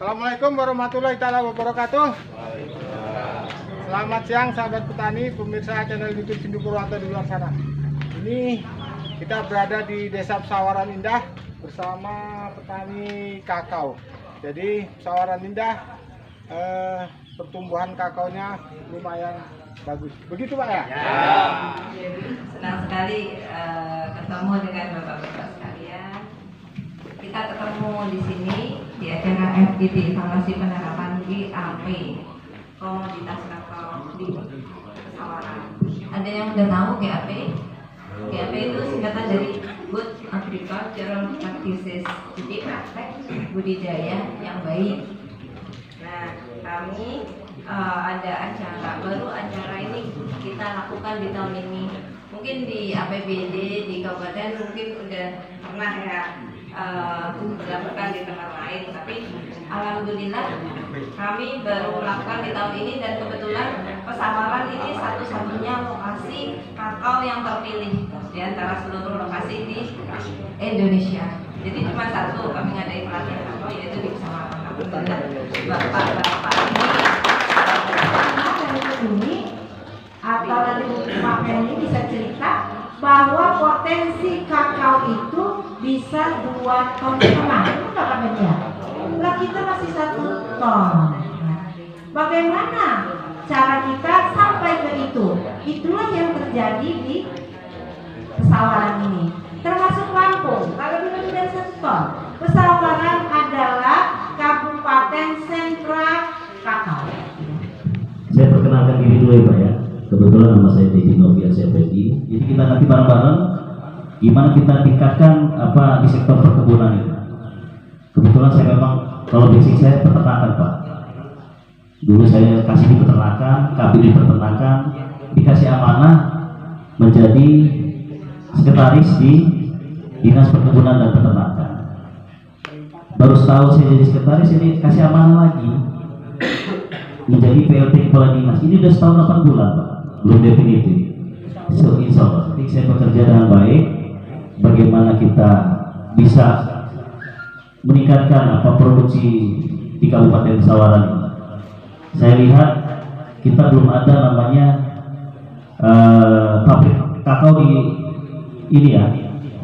Assalamualaikum warahmatullahi wabarakatuh. Selamat siang sahabat petani, pemirsa channel YouTube Sindu Purwanto di luar sana. Ini kita berada di Desa Pesawaran Indah bersama petani kakao. Jadi Pesawaran Indah pertumbuhan kakaonya lumayan bagus. Begitu Pak ya? Ya. Senang sekali ketemu dengan Bapak-bapak sekalian. Kita ketemu di sini di acara FGD Evaluasi Penerapan GAP Komoditas Kakao di Pesawaran. Ada yang udah tahu GAP? GAP itu singkatan dari Good Agricultural Practices, jadi praktek budidaya yang baik. Nah, kami ada acara ini kita lakukan di tahun ini. Mungkin di APBD di kabupaten mungkin udah pernah ya dilakukan di tempat lain, tapi alhamdulillah kami baru melakukan di tahun ini, dan kebetulan Pesawaran ini satu-satunya lokasi kakao yang terpilih di antara seluruh lokasi di Indonesia. Jadi cuma satu kami ngadain pelatihan kakao, yaitu di Pesawaran. Alhamdulillah bapak-bapak ini atau nanti Pak Penny bisa cerita bahwa potensi kakao itu bisa 2,5 ton. Itu nggak Pak Penny ya? Lah kita masih 1 ton. Bagaimana cara kita sampai ke itu? Itulah yang terjadi di Pesawaran ini. Termasuk Lampung. Kalau dulu dari 1 ton, Pesawaran adalah kabupaten sentra kakao. Saya perkenalkan diri dulu ya Pak ya. Kebetulan nama saya Teddy Novian Effendi. Jadi kita nanti bareng-bareng gimana kita tingkatkan di sektor perkebunan ini. Kebetulan saya memang kalau basic saya peternakan Pak. Dulu saya kasih di peternakan, kabin di peternakan, dikasih amanah menjadi sekretaris di Dinas Perkebunan dan Peternakan. Baru setahun saya jadi sekretaris, ini kasih amanah lagi menjadi PLT Kepala Dinas. Ini sudah setahun 8 bulan Pak, belum definitif. So, insya Allah nanti saya bekerja dengan baik. Bagaimana kita bisa meningkatkan produksi di Kabupaten Pesawaran ini. Saya lihat kita belum ada namanya pabrik kakao di ini ya,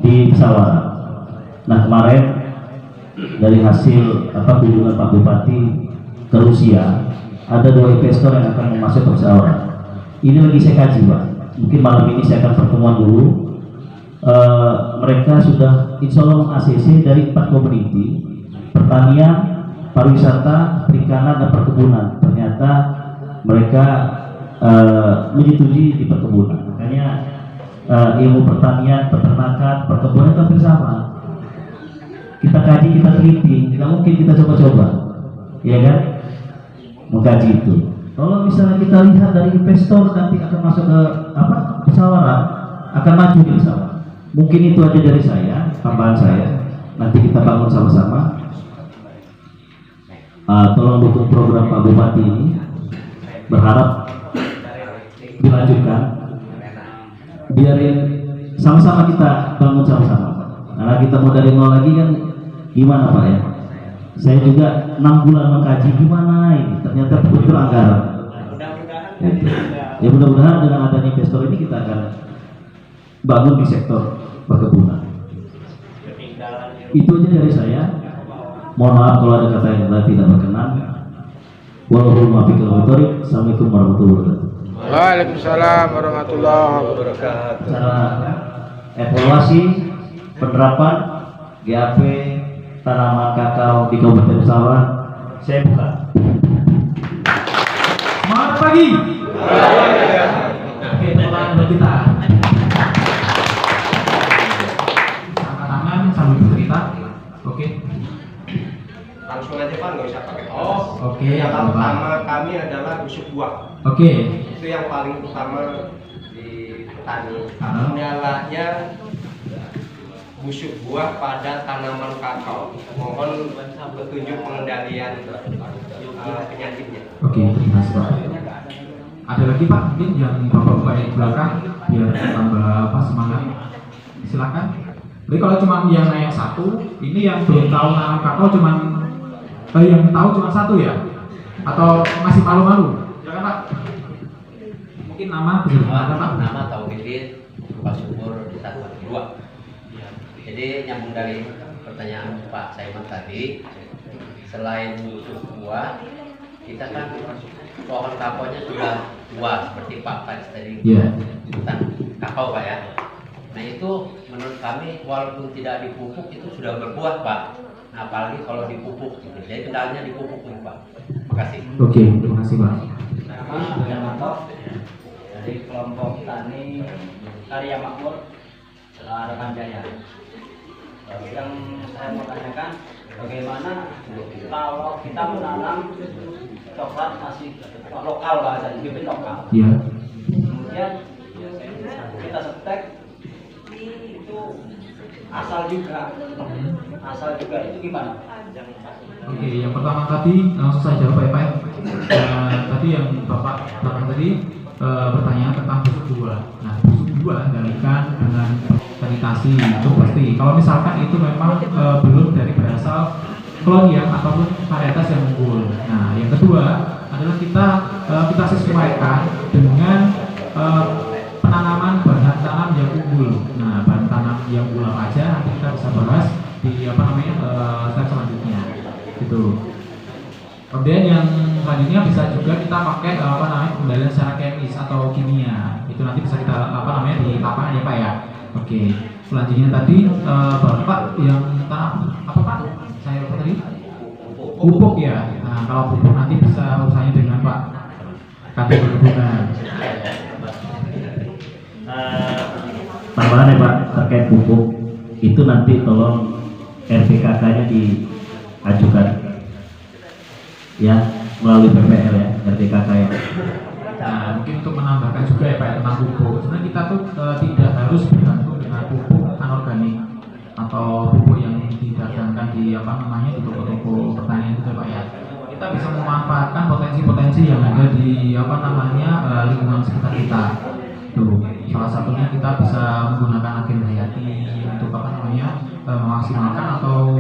di Pesawaran. Nah kemarin dari hasil kunjungan Pak Bupati ke Rusia, ada 2 investor yang akan masuk ke Pesawaran. Ini lagi saya kaji Pak. Mungkin malam ini saya akan pertemuan dulu. Mereka sudah insya Allah meng-ACC dari 4 komoditi: pertanian, pariwisata, perikanan, dan perkebunan. Ternyata mereka menyetujui di perkebunan. Makanya ilmu pertanian, peternakan, perkebunan itu hampir sama. Kita kaji, kita teliti, tidak mungkin kita coba-coba, ya kan? Mengkaji itu. Kalau misalnya kita lihat dari investor nanti akan masuk ke Pesawaran, akan maju di Pesawaran. Mungkin itu aja dari saya, tambahan saya. Nanti kita bangun sama-sama. Tolong dukung program Pak Bupati ini. Berharap dilanjutkan. Biarin sama-sama kita bangun sama-sama. Karena kita mau dari nol lagi kan gimana Pak ya? Saya juga 6 bulan mengkaji gimana ini, ternyata betul anggaran. Ya mudah-mudahan dengan adanya investor ini kita akan bangun di sektor perkebunan. Itu aja dari saya. Mohon maaf kalau ada kata yang tidak berkenan. Wassalamualaikum warahmatullahi wabarakatuh. Waalaikumsalam warahmatullahi wabarakatuh. Cara evaluasi penerapan GAP tanaman kakao di Kabupaten Pesawaran saya buka. Semangat pagi. Oke, teman kita. Angkat tangan sambil bercerita. Oke. Langsung aja Pak, nggak usah pakai tos. Oke. Yang pertama kami adalah busuk buah. Oke. Itu yang paling utama di petani. Kendalanya busuk buah pada tanaman kakao. Mohon petunjuk pengendalian penyakitnya. Oke, terima kasih Pak. Ada lagi Pak, mungkin yang bapak-bapak yang di belakang biar tambah semangat. Silakan. Jadi kalau cuma yang naik 1, ini yang belum tahu nanam kakao cuma Yang tahu cuma satu ya? Atau masih malu-malu? Silakan Pak. Mungkin nama bisa dikenalkan Pak. Nama Tauhidin Pak Subur 112. Jadi nyambung dari pertanyaan Pak Saiman tadi, selain khusus buah, kita kan pohon kakonya sudah tua seperti Pak tadi Iya. hutan kakao Pak ya. Nah itu menurut kami walaupun tidak dipupuk itu sudah berbuah Pak. Nah, apalagi kalau dipupuk gitu. Jadi kendalanya dipupuk nih Pak. Makasih. Oke, terima kasih Pak. Nama Yanto dari kelompok tani Karya Makmur Rekan Jaya. Yang saya mau tanyakan, bagaimana kalau kita menanam coklat masih lokal bahasa bibit lokal, Iya. kemudian kita setek itu asal juga itu gimana? Oke, yang pertama tadi langsung saya jawab ya Pak. Tadi yang Bapak tadi bertanya tentang busuk buah. Nah, busuk buah dibandingkan dengan sanitasi itu pasti. Kalau misalkan itu memang belum dari berasal kolonial ataupun varietas yang unggul. Nah, yang kedua adalah kita sesuaikan dengan penanaman bahan tanam yang unggul. Nah, bahan tanam yang unggul apa aja nanti kita bisa bahas di step selanjutnya. Gitu. Kemudian yang selanjutnya bisa juga kita pakai pengendalian secara kemis atau kimia. Itu nanti bisa kita di lapangan ya Pak ya. Oke. Selanjutnya tadi Bapak yang tanam apa Pak? Saya lupa tadi. Pupuk ya. Nah, kalau pupuk nanti bisa urusannya dengan Pak Kadep Perkebunan. Tambahan ya Pak terkait pupuk itu nanti tolong RPKK-nya diajukan ya melalui PPL ya RPKK ya. Nah, mungkin untuk menambahkan juga ya Pak tentang pupuk. Sebenarnya kita tuh tidak harus bergantung dengan pupuk anorganik atau pupuk yang didagangkan di di toko-toko pertanian itu Pak ya. Kita bisa memanfaatkan potensi-potensi yang ada di lingkungan sekitar kita. Tuh, salah satunya kita bisa menggunakan agen hayati untuk memaksimalkan atau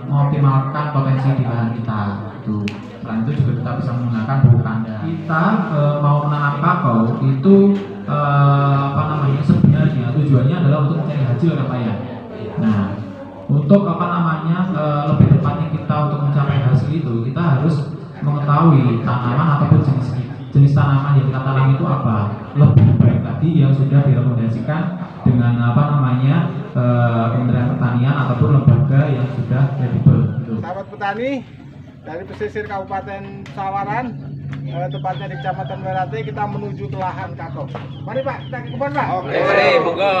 mengoptimalkan potensi di lahan kita. Tuh. Selain itu juga kita bisa menggunakan pupuk kandang. Kita mau menanam kakao itu sebenarnya tujuannya adalah untuk mencari hasil ya Pak ya. Nah, untuk lebih tepatnya kita untuk mencapai hasil itu kita harus mengetahui tanaman ataupun jenis tanaman yang kita tanam itu apa. Lebih baik tadi yang sudah direkomendasikan dengan Kementerian Pertanian ataupun lembaga yang sudah kredibel gitu. Sahabat petani dari pesisir Kabupaten Sawaran, tepatnya di Kecamatan Merate, kita menuju ke lahan kakao. Mari Pak, kita ke kebun Pak. Oke, mari, monggo.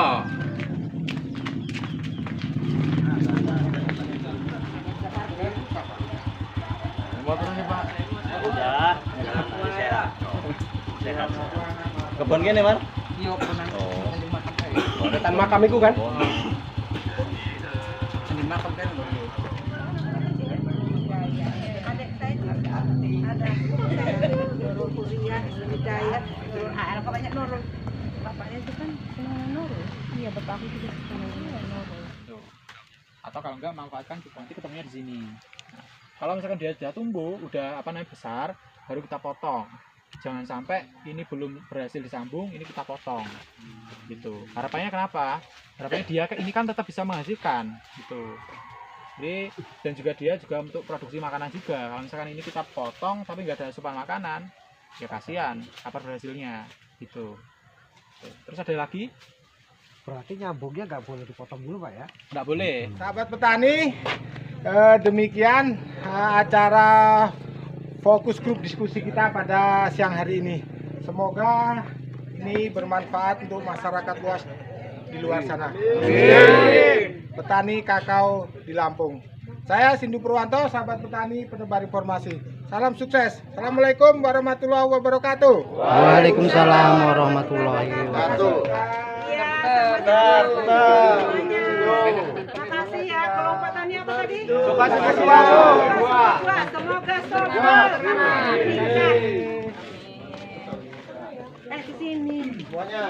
Kebun gini Mas? Iya, benar. Oh, ada makam itu kan? Ini makam kan. Nurul Kuliah, Hidayat, Nurul AL, banyak Nurul. Bapaknya itu kan senang Nurul. Iya, bapak aku juga senang Nurul. Atau kalau enggak manfaatkan nanti ketemunya di sini. Nah, kalau misalkan dia sudah tumbuh, udah besar, baru kita potong. Jangan sampai ini belum berhasil disambung, ini kita potong. Gitu. Harapannya kenapa? Harapannya dia ini kan tetap bisa menghasilkan, gitu. Jadi, dan juga dia juga untuk produksi makanan juga. Kalau misalkan ini kita potong tapi nggak ada asupan makanan, ya kasihan kapan berhasilnya gitu. Terus ada lagi? Berarti nyambungnya nggak boleh dipotong dulu Pak ya? Nggak boleh. Sahabat petani, demikian acara fokus grup diskusi kita pada siang hari ini. Semoga ini bermanfaat untuk masyarakat luas di luar sana. Petani kakao di Lampung. Saya Sindu Purwanto, sahabat petani penebar informasi. Salam sukses. Assalamualaikum warahmatullahi wabarakatuh. Waalaikumsalam warahmatullahi wabarakatuh. Makasih ya, kelompok tani apa tadi? Semoga ke sini. semuanya.